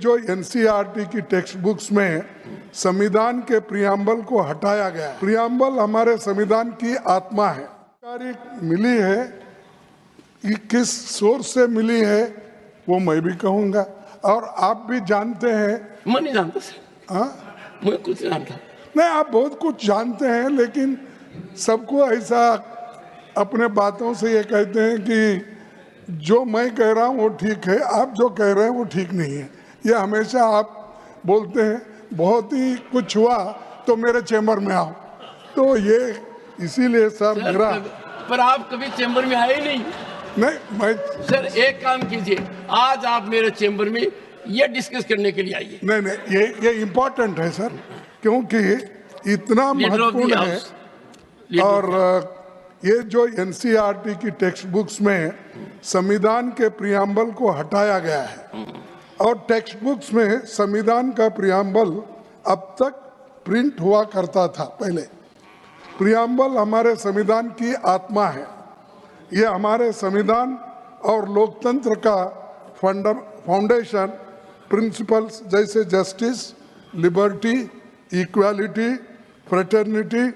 जो एनसीईआरटी की text books में संविधान के प्रियम्बल को हटाया गया है। प्रियम्बल हमारे संविधान की आत्मा है। जानकारी मिली है, ये किस सोर्स से मिली है वो मैं भी कहूंगा, और आप भी जानते हैं। मैं नहीं जानता सर। हाँ, मैं कुछ नहीं जानता। नहीं, आप बहुत कुछ जानते हैं, लेकिन सबको ऐसा अपने बातों से ये कहते हैं कि जो मैं कह रहा हूँ वो ठीक है, आप जो कह रहे हैं वो ठीक नहीं है। ये हमेशा आप बोलते हैं। बहुत ही कुछ हुआ तो मेरे चैम्बर में आओ, तो ये इसीलिए सर मेरा। पर आप कभी चैम्बर में आए नहीं। नहीं, मैं सर एक काम कीजिए, आज आप मेरे चैम्बर में ये डिस्कस करने के लिए आइए। नहीं, ये इम्पोर्टेंट है सर, क्योंकि इतना महत्वपूर्ण है। और ये जो एनसीईआरटी की टेक्स्ट बुक्स में संविधान के प्रियम्बल को हटाया गया है, और टेक्स्ट बुक्स में संविधान का प्रियम्बल अब तक प्रिंट हुआ करता था। पहले प्रियम्बल हमारे संविधान की आत्मा है। ये हमारे संविधान और लोकतंत्र का फाउंडेशन प्रिंसिपल्स जैसे जस्टिस, लिबर्टी, इक्वालिटी, फ्रेटर्निटी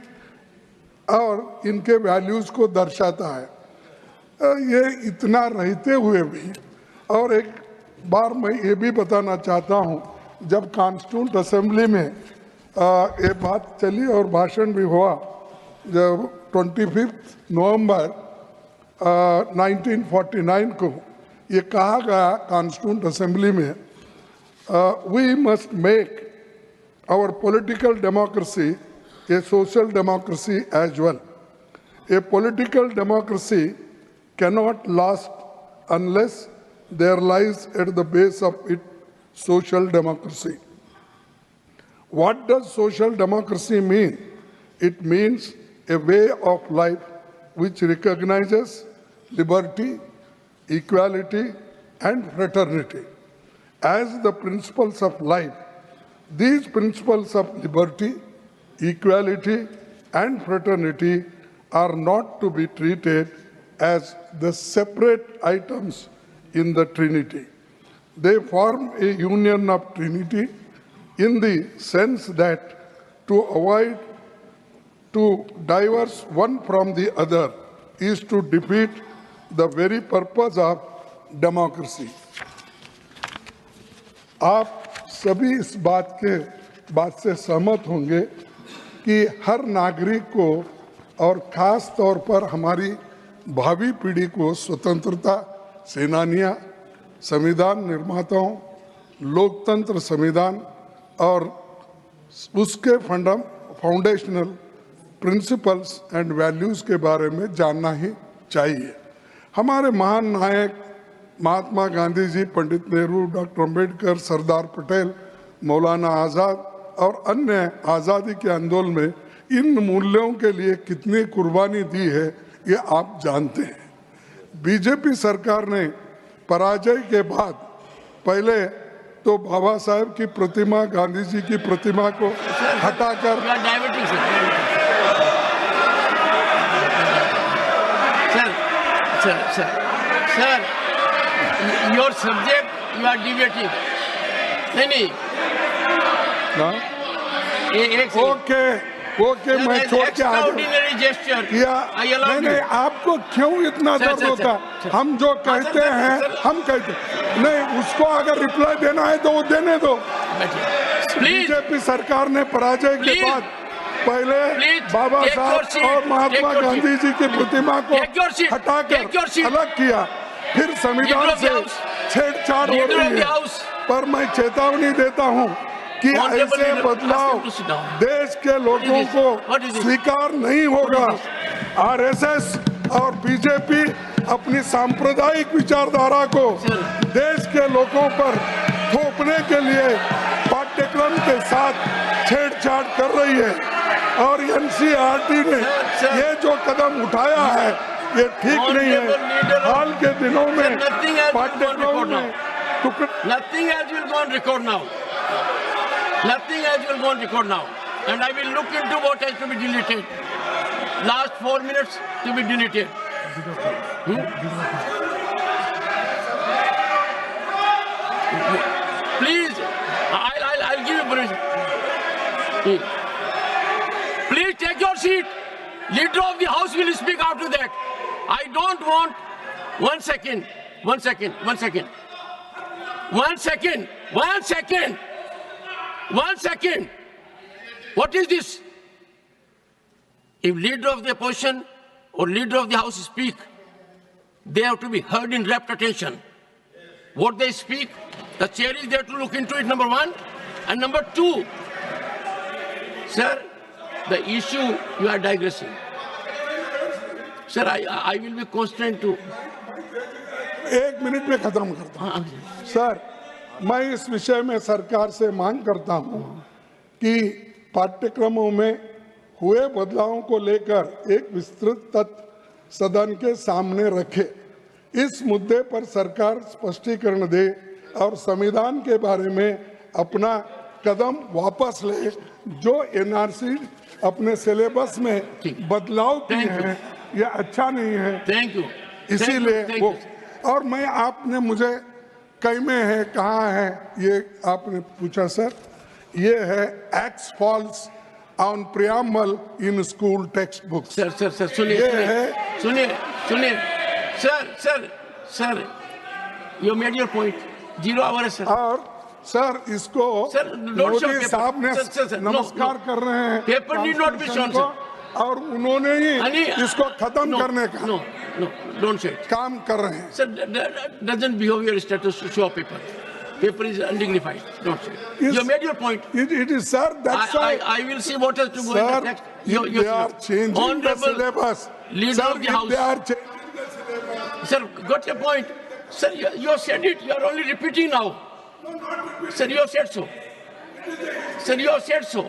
और इनके वैल्यूज़ को दर्शाता है। ये इतना रहते हुए भी, और एक बार मैं ये भी बताना चाहता हूँ, जब कॉन्स्टिट्यूंट असेंबली में ये बात चली और भाषण भी हुआ, जब 25 नवंबर 1949 को ये कहा गया कॉन्स्टिट्यूंट असेंबली में, we must make our political democracy a social democracy as well. A political democracy cannot last unless there lies at the base of it social democracy. What does social democracy mean? It means a way of life which recognizes liberty, equality, and fraternity as the principles of life. These principles of liberty, equality, and fraternity are not to be treated as the separate items in the Trinity. They form a union of Trinity in the sense that to diverse one from the other is to defeat the very purpose of democracy. आप सभी इस बात से सहमत होंगे कि हर नागरिक को और ख़ास तौर पर हमारी भावी पीढ़ी को स्वतंत्रता सेनानियां, संविधान निर्माताओं, लोकतंत्र संविधान और उसके फाउंडेशनल प्रिंसिपल्स एंड वैल्यूज़ के बारे में जानना ही चाहिए। हमारे महान नायक महात्मा गांधी जी, पंडित नेहरू, डॉक्टर अम्बेडकर, सरदार पटेल, मौलाना आज़ाद और अन्य आज़ादी के आंदोलन में इन मूल्यों के लिए कितनी कुर्बानी दी है ये आप जानते हैं। बीजेपी सरकार ने पराजय के बाद पहले तो बाबा साहेब की प्रतिमा, गांधी जी की प्रतिमा को हटाकर sir your subject you are debating. नहीं ओके मैं छोड़ के आ गया। नहीं, आपको क्यों इतना दर्द होता? हम जो कहते हैं हम कहते नहीं, उसको अगर रिप्लाई देना है तो वो देने दो। बीजेपी सरकार ने पराजय के बाद पहले बाबा साहब और महात्मा गांधी जी की प्रतिमा को हटाकर अलग किया, फिर संविधान से छेड़छाड़ हो रही है। पर मैं चेतावनी देता हूं कि ऐसे बदलाव देश के लोगों को स्वीकार नहीं होगा। आरएसएस और बीजेपी अपनी सांप्रदायिक विचारधारा को देश के लोगों पर थोपने के लिए पाठ्यक्रम के साथ छेड़छाड़ कर रही है, और एनसीईआरटी ने ये जो कदम उठाया है ये ठीक नहीं है। हाल के दिनों में पाठ्यक्रम में nothing else will go on record now. Nothing else will go on record now, and I will look into what has to be deleted. Last 4 minutes to be deleted. Please, I'll give you permission. Please take your seat. Leader of the House will speak after that. I don't want. 1 second. 1 second. 1 second. 1 second. 1 second. 1 second. What is this? If leader of the opposition or leader of the House speak, they have to be heard in rapt attention. What they speak, the chair is there to look into it, number one. And number two, sir, the issue you are digressing. Sir, I will be constrained to. 1 minute में खत्म करता हूं। Sir, मैं इस विषय में सरकार से मांग करता हूं कि पाठ्यक्रमों में हुए बदलावों को लेकर एक विस्तृत तथ्य सदन के सामने रखे। इस मुद्दे पर सरकार स्पष्टीकरण दे और संविधान के बारे में अपना कदम वापस ले। जो एनआरसी अपने सिलेबस में बदलाव किए हैं, ये अच्छा नहीं है। Thank you. इसीलिए वो, और मैं, आपने मुझे कई में है, कहाँ है, ये आपने पूछा सर, ये है X falls on preamble in school textbook. Sir सुनिए sir you made your point. 0 hour है सर। और सर इसको मोदी साहब ने नमस्कार कर रहे हैं, paper need not be shown sir, और उन्होंने ही इसको खत्म करने का डोंट शो काम कर रहे हैं। Sir doesn't behave your status to show paper. Paper is undignified. Don't say. You made your point. It is, sir. That's why I will see what has to go in the text. They are changing the syllabus. Leader of the House. They are changing the syllabus. Sir, got your point. Sir, you have said it. You are only repeating now. No, not repeating. Sir, you have said so. Sir, you have said so.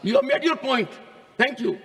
You have made your point. Thank you.